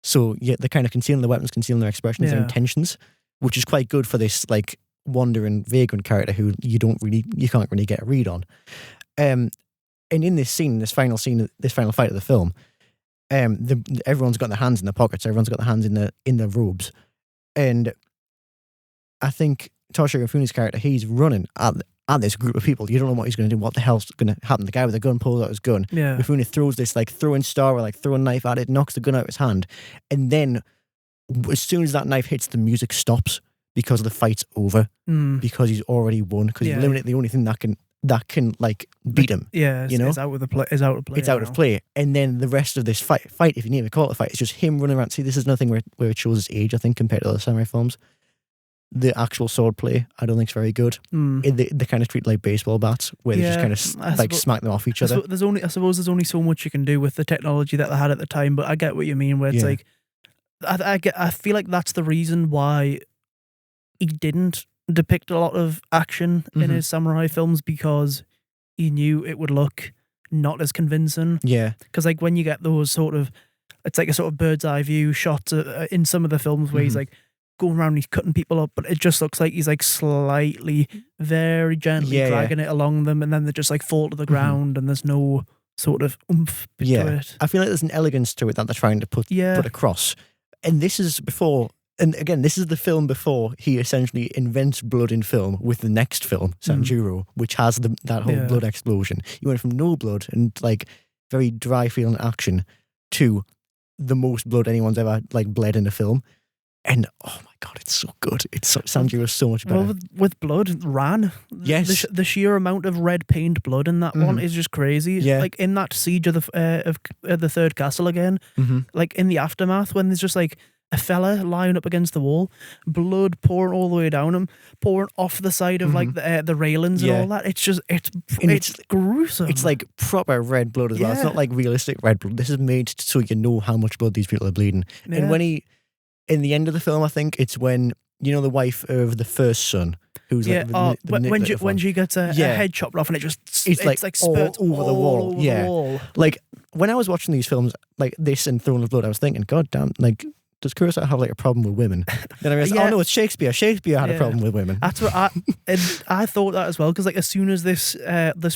So they're kind of concealing their weapons, concealing their expressions, their intentions, which is quite good for this like wandering, vagrant character who you can't really get a read on. And in this final fight of the film, everyone's got their hands in their pockets, everyone's got their hands in their robes, and I think Toshiro Mifune's character, he's running at this group of people. You don't know what he's going to do. What the hell's going to happen? The guy with the gun pulls out his gun. Yeah. Mifune throws this like throwing star or like throwing knife at it, knocks the gun out of his hand, and then as soon as that knife hits, the music stops because the fight's over, because he's already won, because he's Yeah. eliminated the only thing that can like beat him. Yeah, you know? it's out of play. It's out of play. It's out of play. And then the rest of this fight, if you need to call it a fight, it's just him running around. See, this is nothing where it shows his age, I think, compared to other samurai films. The actual sword play, I don't think is very good. They kind of treat like baseball bats, where they just kind of like smack them off each other. I suppose there's only so much you can do with the technology that they had at the time, but I get what you mean, where it's like, I feel like that's the reason why he didn't depict a lot of action in his samurai films, because he knew it would look not as convincing. Yeah. Because like when you get those sort of, it's like a sort of bird's eye view shot in some of the films where he's like going around and he's cutting people up, but it just looks like he's like slightly, very gently dragging it along them, and then they just like fall to the ground, and there's no sort of oomph to it. I feel like there's an elegance to it that they're trying to put across. And this is before, and again, this is the film before he essentially invents blood in film with the next film, Sanjuro, which has that whole blood explosion. You went from no blood and like very dry feeling action to the most blood anyone's ever like bled in a film. And oh my god, it's so good. Sanjuro is so much better. Well, with blood, Ran. Yes. The sheer amount of red painted blood in that one is just crazy. Yeah. Like in that siege of the third castle again, like in the aftermath when there's just like a fella lying up against the wall, blood pouring all the way down him, pouring off the side of like the railings and all that. It's just it's gruesome. It's like proper red blood as well. It's not like realistic red blood. This is made so you know how much blood these people are bleeding. Yeah. And when in the end of the film, I think it's when, you know, the wife of the first son, who's like when she gets a head chopped off and it just it's like spurts all over the wall. Over the wall. Like when I was watching these films like this and Throne of Blood, I was thinking, God damn, like, does Kurosawa have like a problem with women? Then I realized, oh no, it's Shakespeare. Shakespeare had a problem with women. That's what I thought that as well, because like as soon as this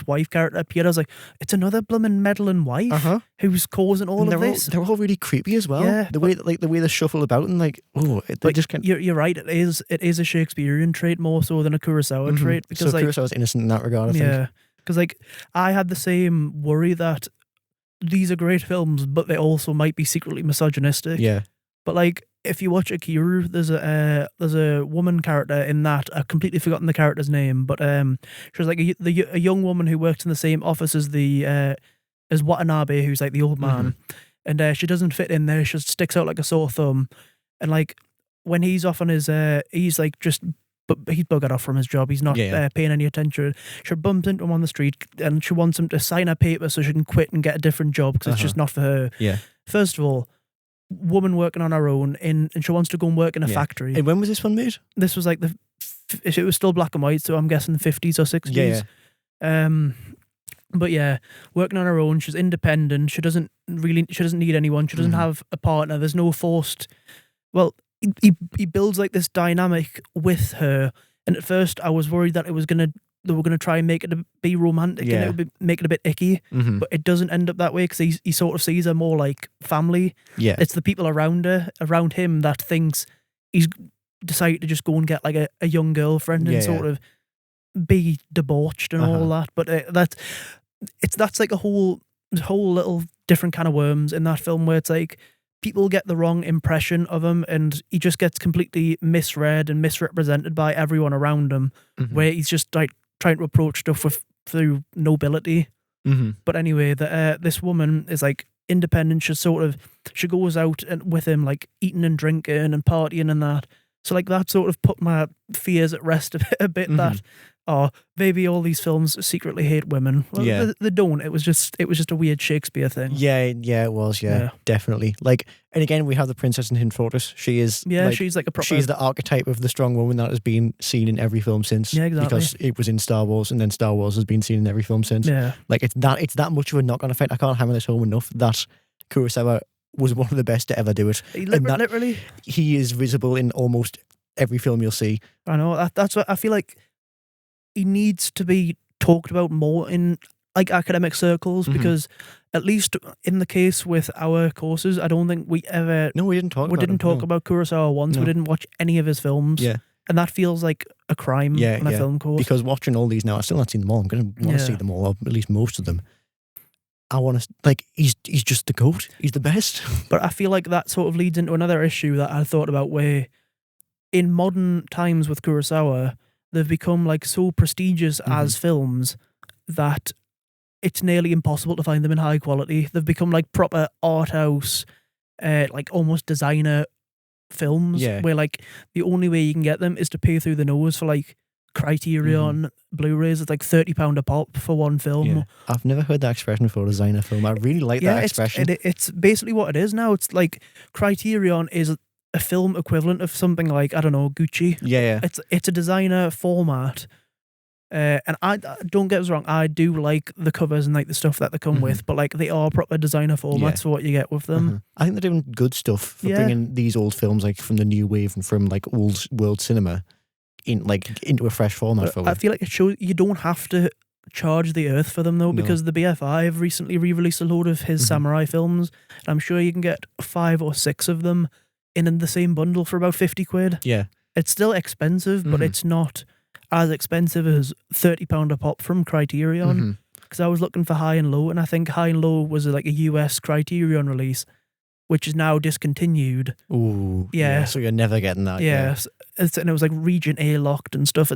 wife character appeared, I was like, it's another blooming meddling wife who's causing all of this. They're all really creepy as well. Yeah, the way they shuffle about and like, they just can't. You're right. It is a Shakespearean trait more so than a Kurosawa trait, because so like Kurosawa's innocent in that regard, I think. Yeah, because like I had the same worry that these are great films, but they also might be secretly misogynistic. Yeah. But like, if you watch Akira, there's a woman character in that. I've completely forgotten the character's name, but she was like a young woman who works in the same office as as Watanabe, who's like the old man, and she doesn't fit in there. She just sticks out like a sore thumb, and like when he's off on his, he's like just. But he's buggered off from his job. He's not paying any attention. She bumps into him on the street and she wants him to sign a paper so she can quit and get a different job because it's just not for her. Yeah. First of all, woman working on her own and she wants to go and work in a factory. And when was this one made? This was like it was still black and white, so I'm guessing the 50s or 60s. Yeah. But yeah, working on her own. She's independent. She doesn't need anyone. She doesn't have a partner. There's no forced. Well, he builds like this dynamic with her, and at first I was worried that they were gonna try and make it be romantic and it would make it a bit icky, but it doesn't end up that way because he sort of sees her more like family. Yeah, it's the people around him that thinks he's decided to just go and get like a young girlfriend and sort of be debauched and all that. But that's like a whole little different kind of worms in that film where it's like, people get the wrong impression of him and he just gets completely misread and misrepresented by everyone around him, where he's just like trying to approach stuff through nobility. But anyway, this woman is like independent. She goes out with him, like eating and drinking and partying and that. So like that sort of put my fears at rest a bit that, maybe all these films secretly hate women. Well, they don't. It was just a weird Shakespeare thing. Yeah, it was. Yeah, definitely. Like, and again, we have the princess in Hidden Fortress. She is. Yeah, she's like a proper. She's the archetype of the strong woman that has been seen in every film since. Yeah, exactly. Because it was in Star Wars, and then Star Wars has been seen in every film since. Yeah, like it's that much of a knock-on effect. I can't hammer this home enough that Kurosawa was one of the best to ever do it. Literally, he is visible in almost every film you'll see. I know. That's what I feel like. He needs to be talked about more in like academic circles because at least in the case with our courses, I don't think we didn't talk about Kurosawa once. No. We didn't watch any of his films. Yeah. And that feels like a crime on a film course. Because watching all these now, I've still not seen them all. I'm going to want to see them all, or at least most of them. I want to, like, he's just the GOAT. He's the best. But I feel like that sort of leads into another issue that I thought about where in modern times with Kurosawa, they've become like so prestigious as films that it's nearly impossible to find them in high quality. They've become like proper art house, like almost designer films, where like the only way you can get them is to pay through the nose for like Criterion Blu-rays. It's like £30 a pop for one film. Yeah. I've never heard that expression for a designer film. I really like that expression. It's basically what it is now. It's like Criterion is a film equivalent of something like, I don't know, Gucci. Yeah. It's a designer format. And I don't get us wrong, I do like the covers and like the stuff that they come with, but like they are proper designer formats for what you get with them. I think they're doing good stuff for bringing these old films like from the new wave and from like old world cinema into a fresh format for them. I feel like it shows you don't have to charge the earth for them though, because the BFI have recently re-released a load of his samurai films, and I'm sure you can get 5 or 6 of them in the same bundle for about 50 quid. Yeah. It's still expensive, but it's not as expensive as £30 a pop from Criterion. Because I was looking for High and Low, and I think High and Low was like a US Criterion release, which is now discontinued. Ooh, yeah. So you're never getting that. Yeah, and it was like Region A locked and stuff.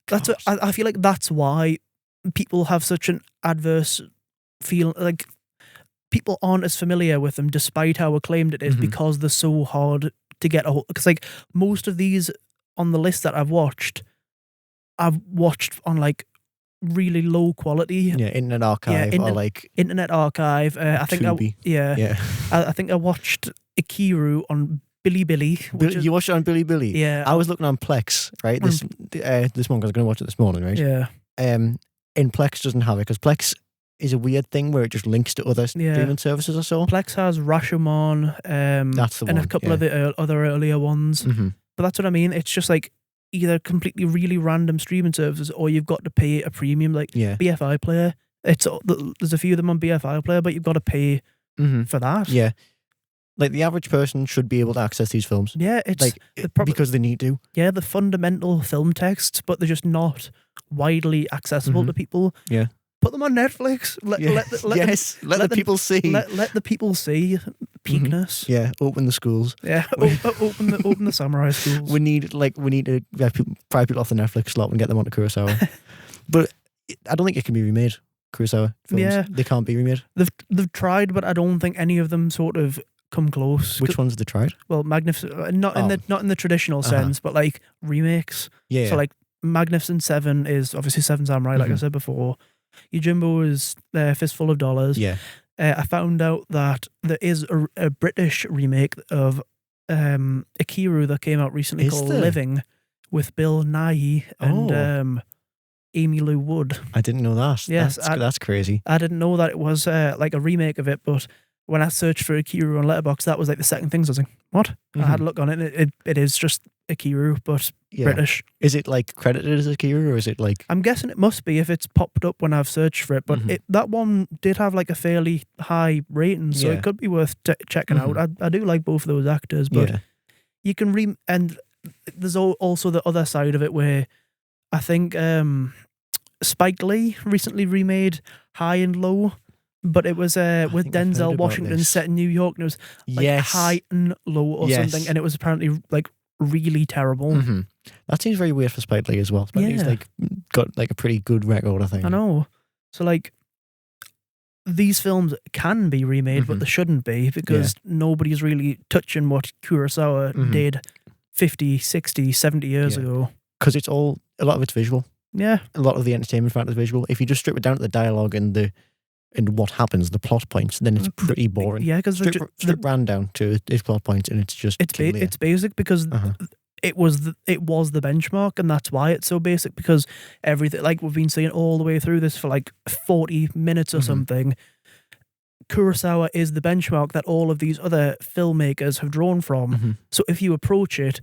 That's I feel like that's why people have such an adverse feel. Like people aren't as familiar with them, despite how acclaimed it is, because they're so hard to get a hold. Because like most of these on the list that I've watched on like really low quality. Yeah, Internet Archive or like Internet Archive. I think I think I watched Akiro on Billy. You watched it on Billy? Yeah. I was looking on Plex, right? This morning, because I was going to watch it this morning, right? Yeah. And Plex doesn't have it, because Plex is a weird thing where it just links to other streaming services or so. Plex has Rashomon, that's the one, and a couple of the other earlier ones. But that's what I mean. It's just like either completely really random streaming services, or you've got to pay a premium, like BFI Player. There's a few of them on BFI Player, but you've got to pay for that. Yeah. Like the average person should be able to access these films. Yeah, it's like because they need to. Yeah, the fundamental film texts, but they're just not widely accessible to people. Yeah. Put them on Netflix. Let the people see. Let the people see peakness. Yeah, open the schools. Yeah, open the samurai schools. We need to pry people off the Netflix slot and get them onto Kurosawa. But I don't think it can be remade. Kurosawa films. Yeah, they can't be remade. They've tried, but I don't think any of them sort of come close. Which ones have they tried? Well, Magnificent, not in the traditional sense, but like remakes. Yeah. So like Magnificent 7 is obviously Seven Samurai, like I said before. Yojimbo is Fistful of Dollars. Yeah. I found out that there is a British remake of Akira that came out recently called Living, with Bill Nighy and Amy Lou Wood. I didn't know that. Yes, that's crazy. I didn't know that it was like a remake of it, but when I searched for Akira on Letterboxd, that was like the second thing. So I was like, what? I had a look on it, and it is just Akira, but British. Is it like credited as Akira, or is it like... I'm guessing it must be if it's popped up when I've searched for it, but that one did have like a fairly high rating, so it could be worth checking out. I do like both of those actors, but you can and there's also the other side of it where I think Spike Lee recently remade High and Low, but it was with Denzel Washington set in New York, and it was like High and Low or something, and it was apparently like really terrible. That seems very weird for Spike Lee as well. Spike Lee's like got like a pretty good record, I think. I know. So like these films can be remade, but they shouldn't be, because nobody's really touching what Kurosawa did 50, 60, 70 years ago. Because it's all, a lot of it's visual. Yeah. A lot of the entertainment factor is visual. If you just strip it down to the dialogue and what happens, the plot points, then it's pretty boring. Yeah, because strip ran down to its plot points, and it's just it's basic, because it was the benchmark, and that's why it's so basic, because everything, like we've been saying all the way through this for like 40 minutes or something, Kurosawa is the benchmark that all of these other filmmakers have drawn from. So if you approach it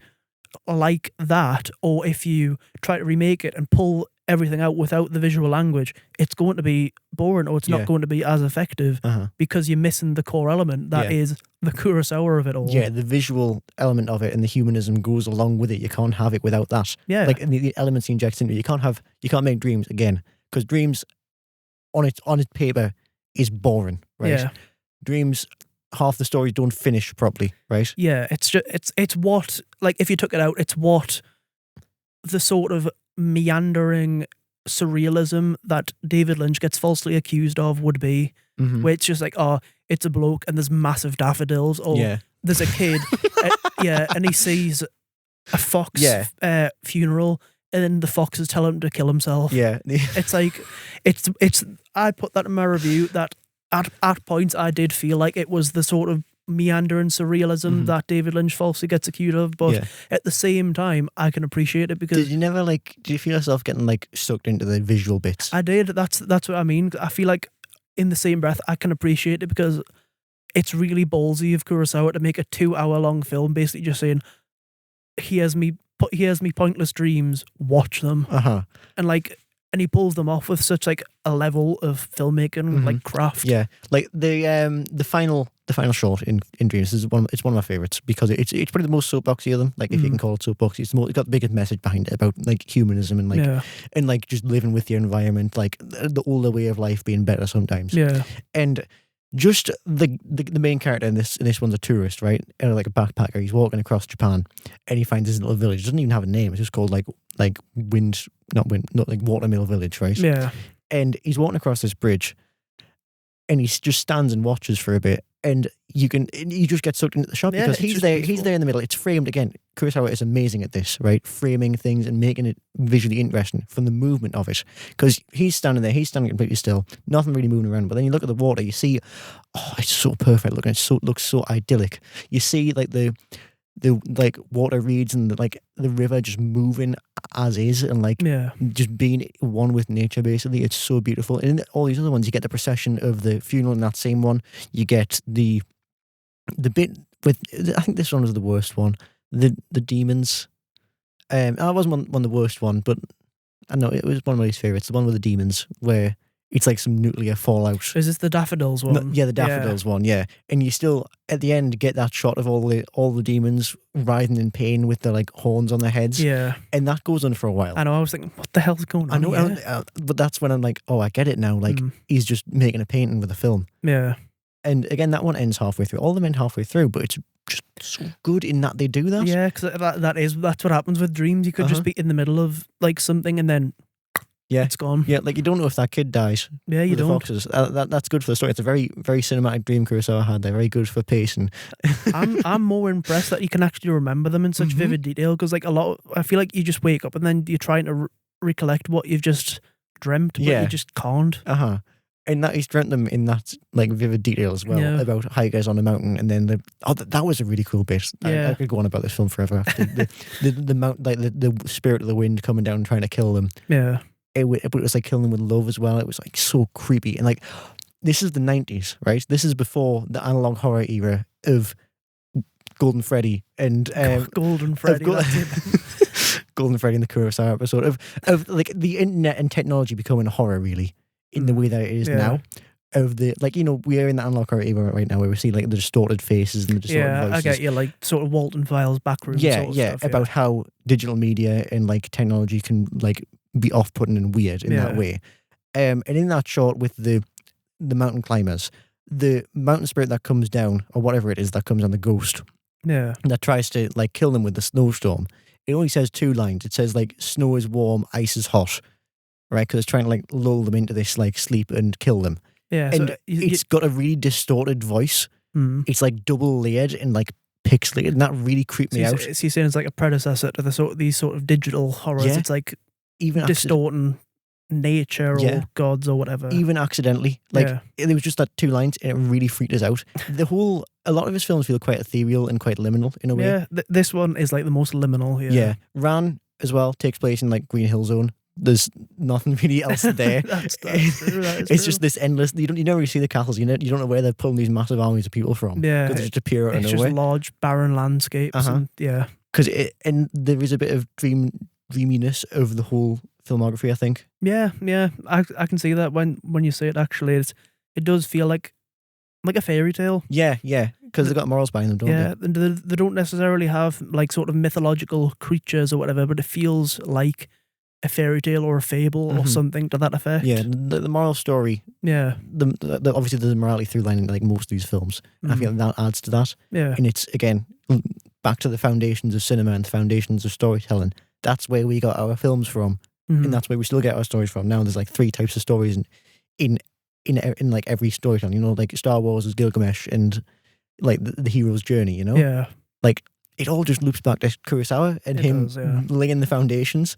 like that, or if you try to remake it and pull everything out without the visual language, it's going to be boring, or it's not going to be as effective, because you're missing the core element that is the Kurosawa of it all. Yeah, the visual element of it and the humanism goes along with it. You can't have it without that. Yeah, like the elements he injects into it. You can't make Dreams again, because Dreams on its paper is boring, right? Yeah. Dreams half the stories don't finish properly, right? Yeah, it's just it's what, like, if you took it out, it's what the sort of meandering surrealism that David Lynch gets falsely accused of would be, where it's just like, oh, it's a bloke and there's massive daffodils, or there's a kid, and he sees a fox funeral, and then the foxes tell him to kill himself. Yeah, it's like it's. I put that in my review that at points I did feel like it was the sort of meandering surrealism that David Lynch falsely gets accused of, but at the same time I can appreciate it because did you feel yourself getting like sucked into the visual bits? I did. That's what I mean. I feel like in the same breath I can appreciate it because it's really ballsy of Kurosawa to make a 2-hour long film basically just saying, here's me pointless dreams, watch them. And he pulls them off with such like a level of filmmaking, like craft. Yeah, like the final short in Dreams is one of my favorites because it's probably the most soapboxy of them. Like if you can call it soapboxy, it's got the biggest message behind it about like humanism and like just living with your environment, like the older way of life being better sometimes. Yeah, and just the main character in this one's a tourist, right? Like a backpacker. He's walking across Japan, and he finds this little village. It doesn't even have a name. It's just called like Watermill Village, right? Yeah. And he's walking across this bridge, and he just stands and watches for a bit, and you just get sucked into the shot because he's there in the middle. It's framed again. Kurosawa is amazing at this, right? Framing things and making it visually interesting from the movement of it. Because he's standing completely still, nothing really moving around. But then you look at the water, you see, oh, it's so perfect looking. It looks so idyllic. You see like the like water reeds and the river just moving as is and just being one with nature basically. It's so beautiful. And in all these other ones you get the procession of the funeral. In that same one you get the bit with, I think this one was the worst one, the demons. I wasn't one of the worst one, but I know it was one of my favourites, the one with the demons where it's like some nuclear fallout. Is this the daffodils one? No, yeah, the daffodils one, yeah. And you still, at the end, get that shot of all the demons writhing in pain with their like horns on their heads. Yeah. And that goes on for a while. I know, I was thinking, what the hell's going on? I know, but that's when I'm like, oh, I get it now. Like, he's just making a painting with a film. Yeah. And again, that one ends halfway through. All of them end halfway through, but it's just so good in that they do that. Yeah, because that's what happens with dreams. You could just be in the middle of like something and then it's gone. Yeah, like you don't know if that kid dies. Yeah, you don't. The foxes. That's good for the story. It's a very, very cinematic dream Kurosawa had. They're very good for pacing. I'm more impressed that you can actually remember them in such vivid detail because like I feel like you just wake up and then you're trying to recollect what you've just dreamt, but you just can't. And that he's dreamt them in that like vivid detail as well about hikers on a mountain, and then that was a really cool bit. I could go on about this film forever. After the mount, like the spirit of the wind coming down and trying to kill them. Yeah. But it was like killing them with love as well. It was like so creepy. And like, this is the 90s, right? This is before the analog horror era of Golden Freddy and Golden Freddy. Golden Freddy and the Kurosawa episode of like the internet and technology becoming horror really in the way that it is now. Of the, like, you know, we are in the analog horror era right now where we see like the distorted faces and the distorted voices. I get you, like sort of Walton Files backroom sort of stuff, about how digital media and like technology can like be off-putting and weird in that way. And in that shot with the mountain climbers, the mountain spirit that comes down, or whatever it is that comes on, the ghost, that tries to like kill them with the snowstorm, it only says 2 lines. It says like, snow is warm, ice is hot, right? Because it's trying to like lull them into this like sleep and kill them. Yeah, and so it's got a really distorted voice. It's like double layered and like pixelated, and that really creeped me out. So you're saying it's like a predecessor to these sort of digital horrors. It's like even distorting nature or gods or whatever. Even accidentally. Like, there was just that 2 lines and it really freaked us out. A lot of his films feel quite ethereal and quite liminal in a way. Yeah, this one is like the most liminal. Yeah. Ran as well takes place in like Green Hill Zone. There's nothing really else there. That's true. It's just this endless. You don't really see the castles. You don't know where they're pulling these massive armies of people from. Yeah, because they just appear out of nowhere. It's just large barren landscapes. And and there is a bit of dreaminess over the whole filmography, I think. Yeah, I can see that when you say it. Actually, it does feel like a fairy tale. Yeah, because they've got morals behind them, don't they? Yeah, and they don't necessarily have like sort of mythological creatures or whatever, but it feels like a fairy tale or a fable or something to that effect. Yeah, the moral story. Yeah. Obviously there's a morality through line in like most of these films. I feel that adds to that. Yeah. And it's, again, back to the foundations of cinema and the foundations of storytelling. That's where we got our films from. And that's where we still get our stories from. Now there's like 3 types of stories in like every storytelling. You know, like Star Wars is Gilgamesh and like the hero's journey, you know? Yeah. Like, it all just loops back to Kurosawa and him laying the foundations,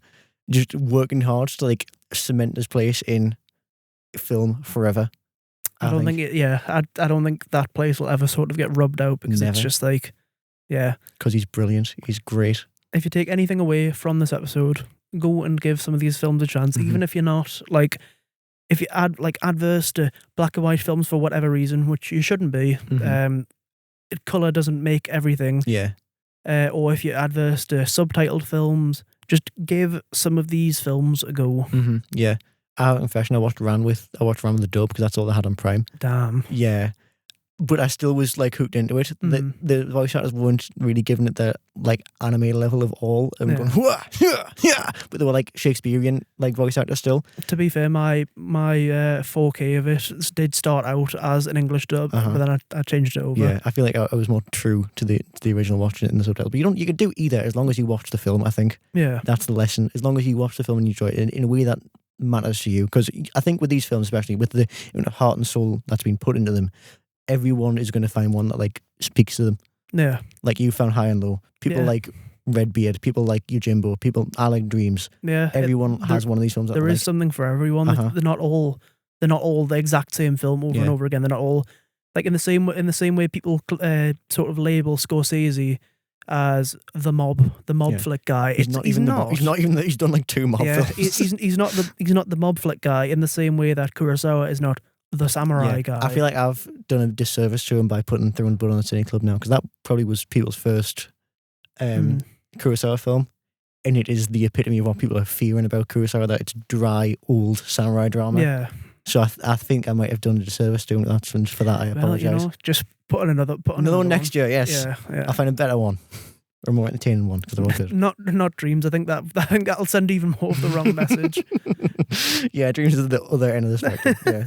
just working hard to like cement his place in film forever. I don't think I don't think that place will ever sort of get rubbed out because it's just like, because he's brilliant. He's great. If you take anything away from this episode, go and give some of these films a chance, even if you're not like, if you add like adverse to black and white films for whatever reason, which you shouldn't be. Color doesn't make everything. Yeah. Or if you're adverse to subtitled films, just give some of these films a go. Yeah. I have a confession, I watched Ran with the dub because that's all they had on Prime. Damn. Yeah. But I still was like hooked into it. The voice actors weren't really giving it the like anime level of all. And going, but they were like Shakespearean like voice actors still. To be fair, my 4K of it did start out as an English dub, but then I changed it over. Yeah, I feel like I was more true to the original watching it in the subtitles. But you can do either as long as you watch the film, I think. Yeah. That's the lesson. As long as you watch the film and you enjoy it in a way that matters to you. Because I think with these films, especially with the heart and soul that's been put into them, everyone is going to find one that like speaks to them. Yeah. Like you found High and Low. People like Redbeard. People like Yojimbo. I like Dreams. Yeah. Everyone has one of these films. There is something for everyone. They're not all the exact same film over and over again. They're not all like in the same way people sort of label Scorsese as the mob flick guy. He's done like 2 mob films. He's not the mob flick guy in the same way that Kurosawa is not the samurai guy. I feel like I've done a disservice to him by putting Throwing Blood on the Cine Club now, because that probably was people's first Kurosawa film, and it is the epitome of what people are fearing about Kurosawa, that it's dry, old samurai drama. Yeah. So I think I might have done a disservice to him. For that, I apologise. Just put on another one next year. Yes. Yeah. I'll find a better one. Or more entertaining one, because they're all good. Not Dreams. I think that'll send even more of the wrong message. Yeah, Dreams is the other end of the spectrum. Yeah.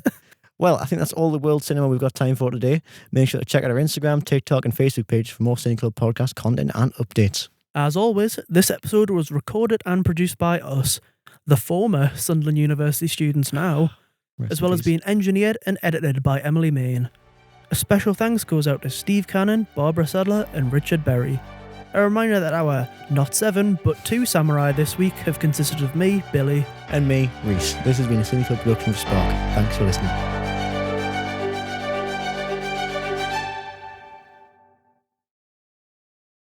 Well, I think that's all the world cinema we've got time for today. Make sure to check out our Instagram, TikTok and Facebook page for more Cine Club podcast content and updates. As always, this episode was recorded and produced by us, the former Sunderland University students now, as well as being engineered and edited by Emily Main. A special thanks goes out to Steve Cannon, Barbara Sadler and Richard Berry. A reminder that our not 7 but 2 samurai this week have consisted of me, Billy, and me, Rhys. This has been a Cine Club production for Spark. Thanks for listening.